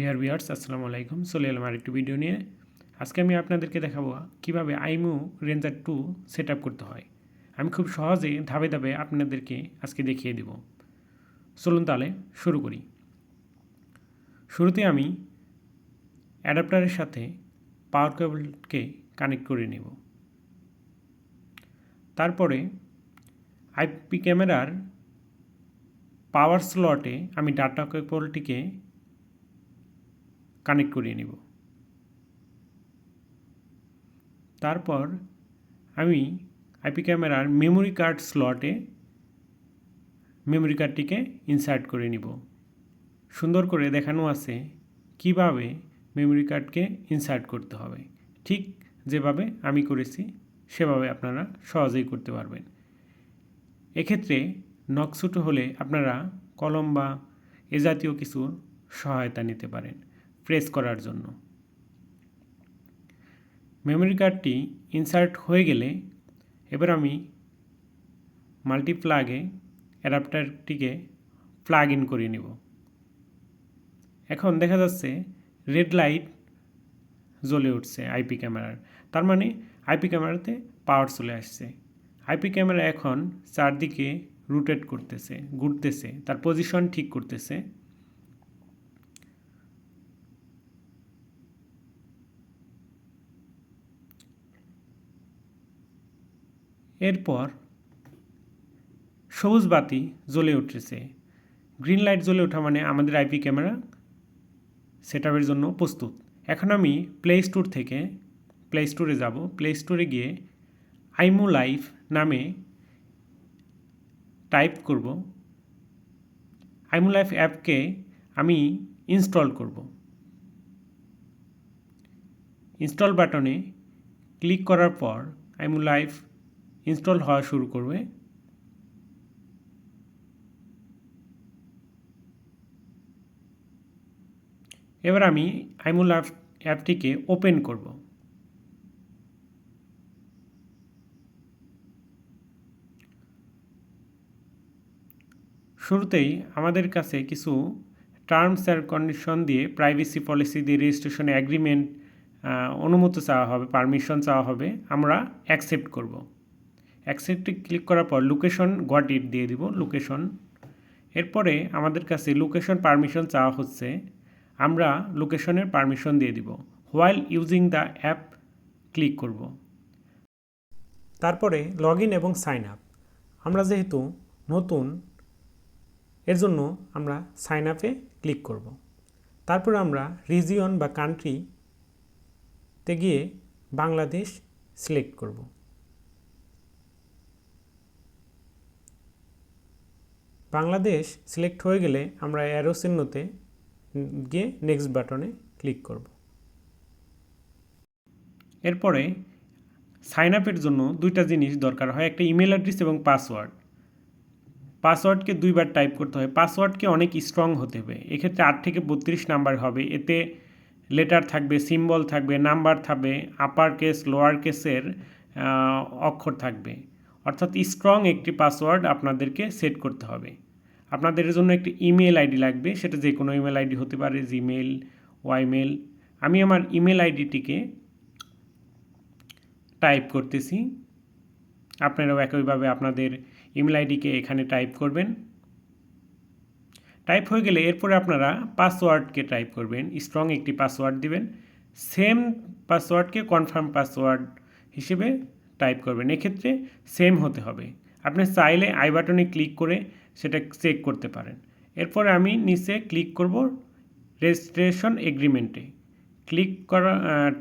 Dear viewers আসসালামু আলাইকুম। চলে এলাম আরেকটি ভিডিও নিয়ে। আজকে আমি আপনাদেরকে দেখাবো কিভাবে আইমু রেঞ্জার 2 সেট আপ করতে হয়। আমি খুব সহজে ধাপে ধাপে আপনাদেরকে আজকে দেখিয়ে দেব। চলুন তাহলে শুরু করি। শুরুতে আমি অ্যাডাপ্টারের সাথে পাওয়ার কেবলকে কানেক্ট করে নেব। তারপরে আইপি ক্যামেরার পাওয়ার স্লটে আমি ডাটা কেবলটিকে কানেক্ট করিয়ে নেব। তারপর আমি আইপি ক্যামেরার মেমোরি কার্ড স্লটে মেমোরি কার্ডটিকে ইনসার্ট করে নিব। সুন্দর করে দেখানো আছে কিভাবে মেমোরি কার্ডকে ইনসার্ট করতে হবে। ঠিক যেভাবে আমি করেছি সেভাবে আপনারা সহজেই করতে পারবেন। এক্ষেত্রে নকশট হলে আপনারা কলম বা এ জাতীয় কিছুর সহায়তা নিতে পারেন প্রেস করার জন্য। মেমোরি কার্ডটি ইনসার্ট হয়ে গেলে এবার আমি মাল্টিপ্লাগে অ্যাডাপ্টারটিকে প্লাগ ইন করে নেব। এখন দেখা যাচ্ছে রেড লাইট জ্বলে উঠছে আইপি ক্যামেরার, তার মানে আইপি ক্যামেরাতে পাওয়ার চলে আসছে। আইপি ক্যামেরা এখন চারদিকে রোটেট করতেছে, ঘুরতেছে, তার পজিশন ঠিক করতেছে। এরপর সবুজ বাতি জ্বলে উঠেছে। গ্রিন লাইট জ্বলে ওঠা মানে আমাদের আইপি ক্যামেরা সেট আপের জন্য প্রস্তুত। এখন আমি প্লে স্টোরে যাব। প্লে স্টোরে গিয়ে আইমু লাইফ নামে টাইপ করব। আইমু লাইফ অ্যাপকে আমি ইনস্টল করব। ইনস্টল বাটনে ক্লিক করার পর আইমু লাইফ ইনস্টল হওয়া শুরু করবে। এবার আমি আইমু লাইফ অ্যাপটিকে ওপেন করব। শুরুতেই আমাদের কাছে কিছু টার্মস অ্যান্ড কন্ডিশন দিয়ে, প্রাইভেসি পলিসি দিয়ে, রেজিস্ট্রেশন এগ্রিমেন্ট অনুমতি চাওয়া হবে, পারমিশন চাওয়া হবে। আমরা অ্যাকসেপ্ট করব। অ্যাকসেপ্টে ক্লিক করার পর লোকেশন গট ইট দিয়ে দিব, লোকেশন। এরপরে আমাদের কাছে লোকেশন পারমিশন চাওয়া হচ্ছে, আমরা লোকেশনের পারমিশন দিয়ে দিব। While using the app click করব। তারপরে লগ ইন এবং সাইন আপ। আমরা যেহেতু নতুন, এর জন্য আমরা সাইন আপে ক্লিক করব। তারপর আমরা রিজিয়ন বা কান্ট্রিতে গিয়ে বাংলাদেশ সিলেক্ট করব। বাংলাদেশ সিলেক্ট হয়ে গেলে আমরা অ্যারো চিহ্নতে গিয়ে নেক্সট বাটনে ক্লিক করব। এরপরে সাইন আপের জন্য দুইটা জিনিস দরকার হয়, একটা ইমেল অ্যাড্রেস এবং পাসওয়ার্ড। পাসওয়ার্ডকে দুইবার টাইপ করতে হয়। পাসওয়ার্ডকে অনেক স্ট্রং হতে হবে। এক্ষেত্রে 8 থেকে 32 নাম্বার হবে। এতে লেটার থাকবে, সিম্বল থাকবে, নাম্বার থাকবে, আপার কেস লোয়ার কেসের অক্ষর থাকবে। অর্থাৎ স্ট্রং একটি পাসওয়ার্ড আপনাদেরকে সেট করতে হবে। আপনাদের জন্য একটি ইমেল আইডি লাগবে, সেটা যে কোনো ইমেল আইডি হতে পারে, জিমেল, ওয়াইমেল। আমি আমার ইমেল আইডিটিকে টাইপ করতেছি। আপনারাও একইভাবে আপনাদের ইমেল আইডিকে এখানে টাইপ করবেন। টাইপ হয়ে গেলে এরপরে আপনারা পাসওয়ার্ডকে টাইপ করবেন, স্ট্রং একটি পাসওয়ার্ড দিবেন। সেম পাসওয়ার্ডকে কনফার্ম পাসওয়ার্ড হিসেবে টাইপ করবেন। এক্ষেত্রে সেম হতে হবে। আপনি চাইলে আই বাটনে ক্লিক করে সেটা চেক করতে পারেন। এরপরে আমি নিচে ক্লিক করব রেজিস্ট্রেশন এগ্রিমেন্টে।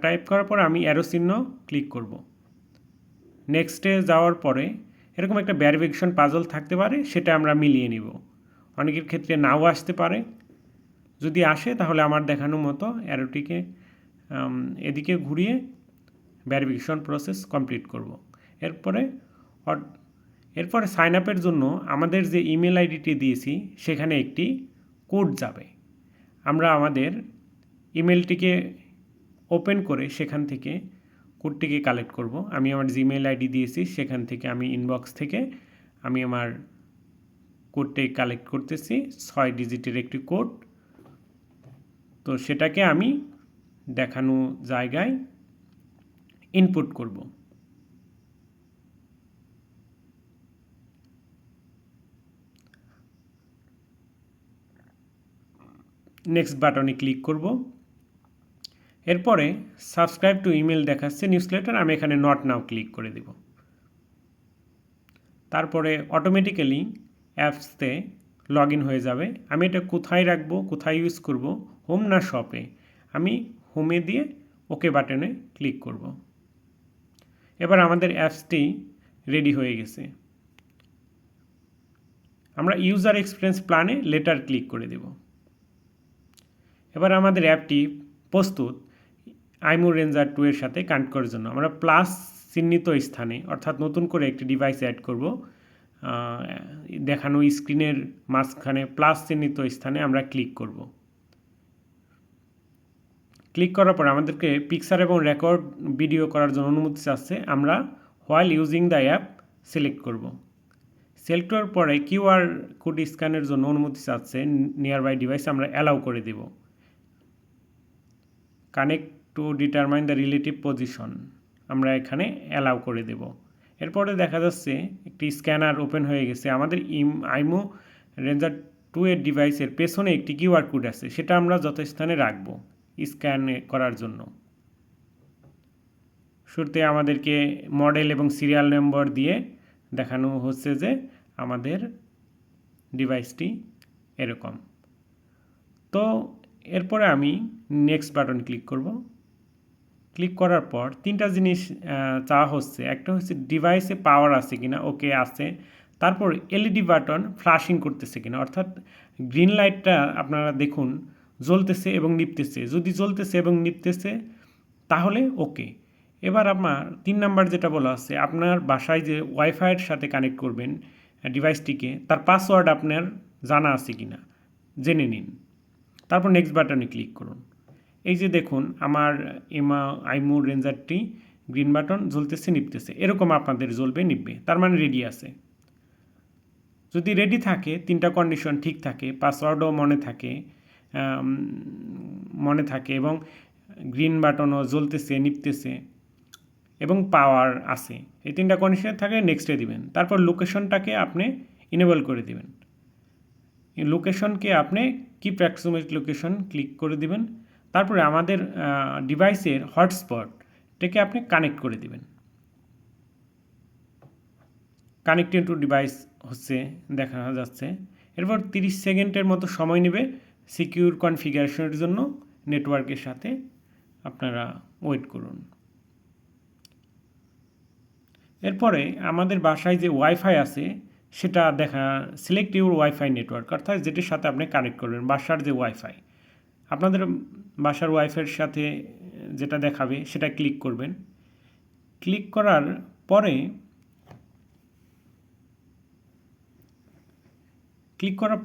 টাইপ করার পর আমি অ্যারো চিহ্ন ক্লিক করব। নেক্সটে যাওয়ার পরে এরকম একটা ভেরিফিকেশন পাজল থাকতে পারে, সেটা আমরা মিলিয়ে নিব। অনেকের ক্ষেত্রে নাও আসতে পারে। যদি আসে তাহলে আমার দেখানো মতো অ্যারোটিকে এদিকে ঘুরিয়ে ভেরিফিকেশন প্রসেস কমপ্লিট করব। এরপরে সাইন আপের জন্য আমাদের যে ইমেল আইডিটি দিয়েছি সেখানে একটি কোড যাবে। আমরা আমাদের ইমেলটিকে ওপেন করে সেখান থেকে কোডটিকে কালেক্ট করব। আমি আমার জিমেল আইডি দিয়েছি, সেখান থেকে আমি ইনবক্স থেকে আমি আমার কোডটি কালেক্ট করতেছি। 6 ডিজিটের একটি কোড। তো সেটাকে আমি দেখানো জায়গায় ইনপুট করব। নেক্সট বাটনে ক্লিক করব। এরপরে সাবস্ক্রাইব টু ইমেল দেখাচ্ছে নিউজলেটার, আমি এখানে নট নাও ক্লিক করে দেব। তারপরে অটোমেটিক্যালি অ্যাপসতে লগ ইন হয়ে যাবে। আমি এটা কোথায় রাখবো, কোথায় ইউজ করব, হোম না শপে? আমি হোমে দিয়ে ওকে বাটনে ক্লিক করব। এবার আমাদের অ্যাপসটি রেডি হয়ে গেছে। আমরা ইউজার এক্সপিরিয়েন্স প্ল্যানে লেটার ক্লিক করে দেব। এবার আমাদের অ্যাপটি প্রস্তুত আইমু রেঞ্জার 2 এর সাথে কানেক্ট করার জন্য। আমরা প্লাস চিহ্নিত স্থানে অর্থাৎ নতুন করে একটি ডিভাইস অ্যাড করব। দেখানো স্ক্রিনের মাঝখানে প্লাস চিহ্নিত স্থানে আমরা ক্লিক করব। ক্লিক করার পর আমাদেরকে পিকচার এবং রেকর্ড ভিডিও করার জন্য অনুমতি চাচ্ছে। আমরা while using the app select করব। সিলেক্ট করার পরে কিউআর কোড স্ক্যানের জন্য অনুমতি চাচ্ছে নিয়ার বাই ডিভাইস, আমরা অ্যালাউ করে দেব। Connect to determine the relative position আমরা এখানে অ্যালাউ করে দেব। এরপরে দেখা যাচ্ছে একটি স্ক্যানার ওপেন হয়ে গেছে। আমাদের আইমো রেঞ্জার 2 এর ডিভাইসের পেছনে একটি কিউআর কোড আছে, সেটা আমরা যথাস্থানে রাখব স্ক্যান করার জন্য। শুরুতে আমাদেরকে মডেল এবং সিরিয়াল নম্বর দিয়ে দেখানো হচ্ছে যে আমাদের ডিভাইসটি এরকম। তো এরপরে আমি নেক্সট বাটন ক্লিক করব। ক্লিক করার পর তিনটা জিনিস চাওয়া হচ্ছে। একটা হচ্ছে ডিভাইসে পাওয়ার আছে কিনা, ওকে আছে। তারপর এলইডি বাটন ফ্ল্যাশিং করতেছে কিনা, অর্থাৎ গ্রিন লাইটটা আপনারা দেখুন জ্বলতেছে এবং নিভতেছে। যদি জ্বলতেছে এবং নিভতেছে তাহলে ওকে। এবার আমার 3 নাম্বার যেটা বলা আছে, আপনার বাসায় যে ওয়াইফাইয়ের সাথে কানেক্ট করবেন ডিভাইসটিকে, তার পাসওয়ার্ড আপনার জানা আছে কিনা জেনে নিন। তারপর নেক্সট বাটনে ক্লিক করুন। এই যে দেখুন আমার আইমো রেঞ্জারটি গ্রিন বাটন জ্বলতেছে নিভতেছে, এরকম আপনাদের জ্বলবে নিভবে, তার মানে রেডি আছে। যদি রেডি থাকে, 3টা কন্ডিশন ঠিক থাকে, পাসওয়ার্ডও মনে থাকে এবং গ্রিন বাটনও জ্বলতেছে নিভতেছে এবং পাওয়ার আছে, এই 3টা কন্ডিশন থাকে, নেক্সটে দিবেন। তারপর লোকেশনটাকে আপনি ইনেবল করে দিবেন। লোকেশনকে আপনি কিপ অ্যাক্সিওমেটিক লোকেশন ক্লিক করে দিবেন। তারপরে আমাদের ডিভাইসের হটস্পটটাকে আপনি কানেক্ট করে দিবেন। কানেক্টেড টু ডিভাইস হচ্ছে দেখা যাচ্ছে। এরপর 30 সেকেন্ডের মতো সময় নেবে সিকিউর কনফিগারেশনের জন্য। নেটওয়ার্কের সাথে আপনারা ওয়েট করুন। এরপরে আমাদের বাসায় যে ওয়াইফাই আছে সেটা দেখা, সিলেক্ট ইউর ওয়াইফাই নেটওয়ার্ক, অর্থাৎ যেটির সাথে আপনি কানেক্ট করবেন বাসার যে ওয়াইফাই। আপনাদের বাসার ওয়াইফাইয়ের সাথে যেটা দেখাবে সেটা ক্লিক করবেন। ক্লিক করার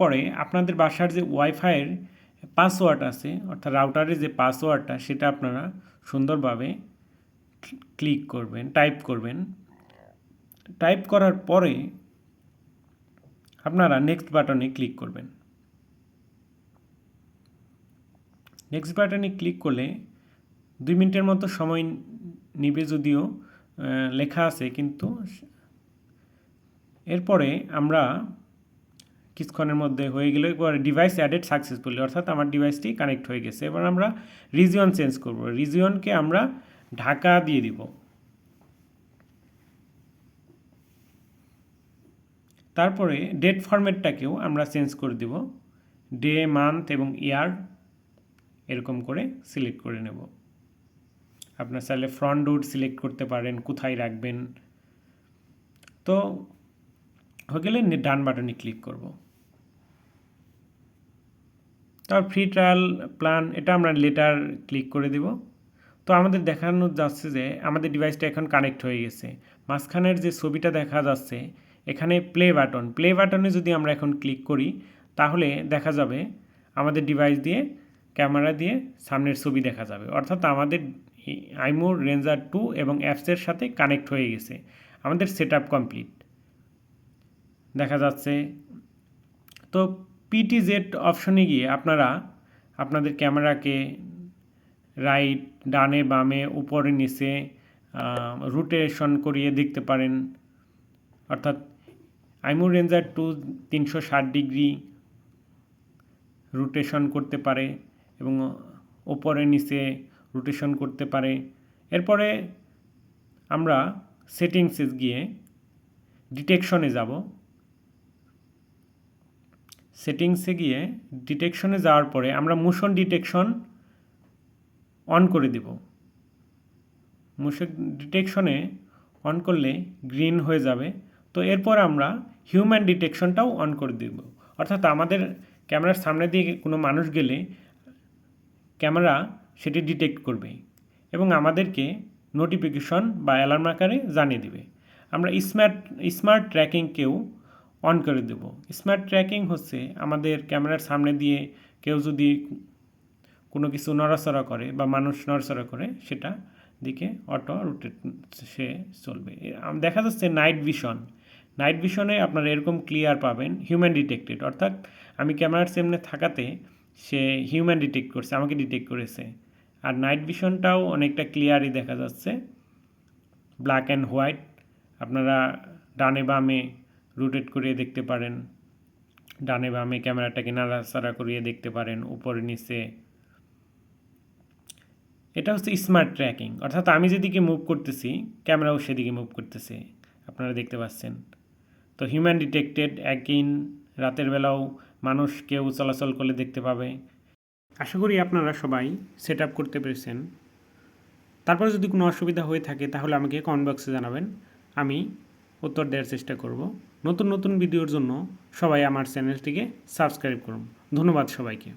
পরে আপনাদের বাসার যে ওয়াইফাইয়ের পাসওয়ার্ড আছে, অর্থাৎ রাউটারের যে পাসওয়ার্ডটা, সেটা আপনারা সুন্দরভাবে ক্লিক করবেন, টাইপ করবেন। টাইপ করার পরে আপনারা নেক্সট বাটনে ক্লিক করবেন। নেক্সট বাটনে ক্লিক করলে 2 মিনিটের মতো সময় নিবে, যদিও লেখা আছে, কিন্তু এরপরে আমরা কিছুক্ষণের মধ্যে হয়ে গেলে এবার ডিভাইস অ্যাডেড সাকসেসফুলি, অর্থাৎ আমার ডিভাইসটি কানেক্ট হয়ে গেছে। এবার আমরা রিজিয়ন চেঞ্জ করব। রিজিয়নকে আমরা ঢাকা দিয়ে দিব। তারপরে ডেট ফরম্যাটটাকেও আমরা চেঞ্জ করে দিব, ডে, মান্থ এবং ইয়ার এরকম করে সিলেক্ট করে নেব। আপনার চাইলে ফ্রন্ট ডোর সিলেক্ট করতে পারেন, কোথায় রাখবেন। তো হয়ে গেলে ডান বাটনে ক্লিক করব। তারপর ফ্রি ট্রায়াল প্ল্যান, এটা আমরা লেটার ক্লিক করে দেব। তো আমাদের দেখানো যাচ্ছে যে আমাদের ডিভাইসটা এখন কানেক্ট হয়ে গেছে। মাঝখানের যে ছবিটা দেখা যাচ্ছে এখানে প্লে বাটনে যদি আমরা এখন ক্লিক করি তাহলে দেখা যাবে আমাদের ডিভাইস দিয়ে ক্যামেরা দিয়ে সামনের ছবি দেখা যাবে, অর্থাৎ আমাদের আইমো রেঞ্জার 2 এবং অ্যাপসের সাথে কানেক্ট হয়ে গেছে। আমাদের সেটআপ কমপ্লিট দেখা যাচ্ছে। তো পিটিজেড অপশনে গিয়ে আপনারা আপনাদের ক্যামেরাকে রাইট, ডানে, বামে, উপরে, নিচে রোটেশন করিয়ে দেখতে পারেন। অর্থাৎ ইমু রেঞ্জার 2 360 ডিগ্রি রোটেশন করতে পারে এবং উপরে নিচে রোটেশন করতে পারে। এরপরে আমরা সেটিংসে গিয়ে ডিটেকশনে যাব। সেটিংসে গিয়ে ডিটেকশনে যাওয়ার পরে আমরা মোশন ডিটেকশন অন করে দেব। মোশন ডিটেকশনে অন করলে গ্রিন হয়ে যাবে। তো এরপর আমরা হিউম্যান ডিটেকশনটাও অন করে দেব। অর্থাৎ আমাদের ক্যামেরার সামনে দিয়ে কোনো মানুষ গেলে ক্যামেরা সেটি ডিটেক্ট করবে এবং আমাদেরকে নোটিফিকেশন বা অ্যালার্ম আকারে জানিয়ে দেবে। আমরা স্মার্ট ট্র্যাকিংকেও অন করে দেব। স্মার্ট ট্র্যাকিং হচ্ছে আমাদের ক্যামেরার সামনে দিয়ে কেউ যদি কোনো কিছু নড়াচড়া করে বা মানুষ নড়াচড়া করে সেটা দিকে অটো রোটেট সে চলবে। দেখা যাচ্ছে নাইট ভিশনে আপনারা এরকম ক্লিয়ার পাবেন হিউম্যান ডিটেক্টেড, অর্থাৎ আমি ক্যামেরার সামনে থাকাতে সে হিউম্যান ডিটেক্ট করছে, আমাকে ডিটেক্ট করেছে। আর নাইট ভিশনটাও অনেকটা ক্লিয়ারই দেখা যাচ্ছে, ব্ল্যাক অ্যান্ড হোয়াইট। আপনারা ডানে বামে রোটেট করিয়ে দেখতে পারেন, ডানে বামে ক্যামেরাটাকে নাড়াচাড়া করিয়ে দেখতে পারেন, উপরে নিচে। এটা হচ্ছে স্মার্ট ট্র্যাকিং, অর্থাৎ আমি যেদিকে মুভ করতেছি ক্যামেরাও সেদিকে মুভ করতেছে, আপনারা দেখতে পাচ্ছেন। তো হিউম্যান ডিটেক্টেড, একদিন রাতের বেলাও মানুষ কেউ চলাচল করলে দেখতে পাবে। আশা করি আপনারা সবাই সেট আপ করতে পেরেছেন। তারপরে যদি কোনো অসুবিধা হয়ে থাকে তাহলে আমাকে কমেন্ট বক্সে জানাবেন, আমি উত্তর দেওয়ার চেষ্টা করব। নতুন ভিডিওর জন্য সবাই আমার চ্যানেলটিকে সাবস্ক্রাইব করুন। ধন্যবাদ সবাইকে।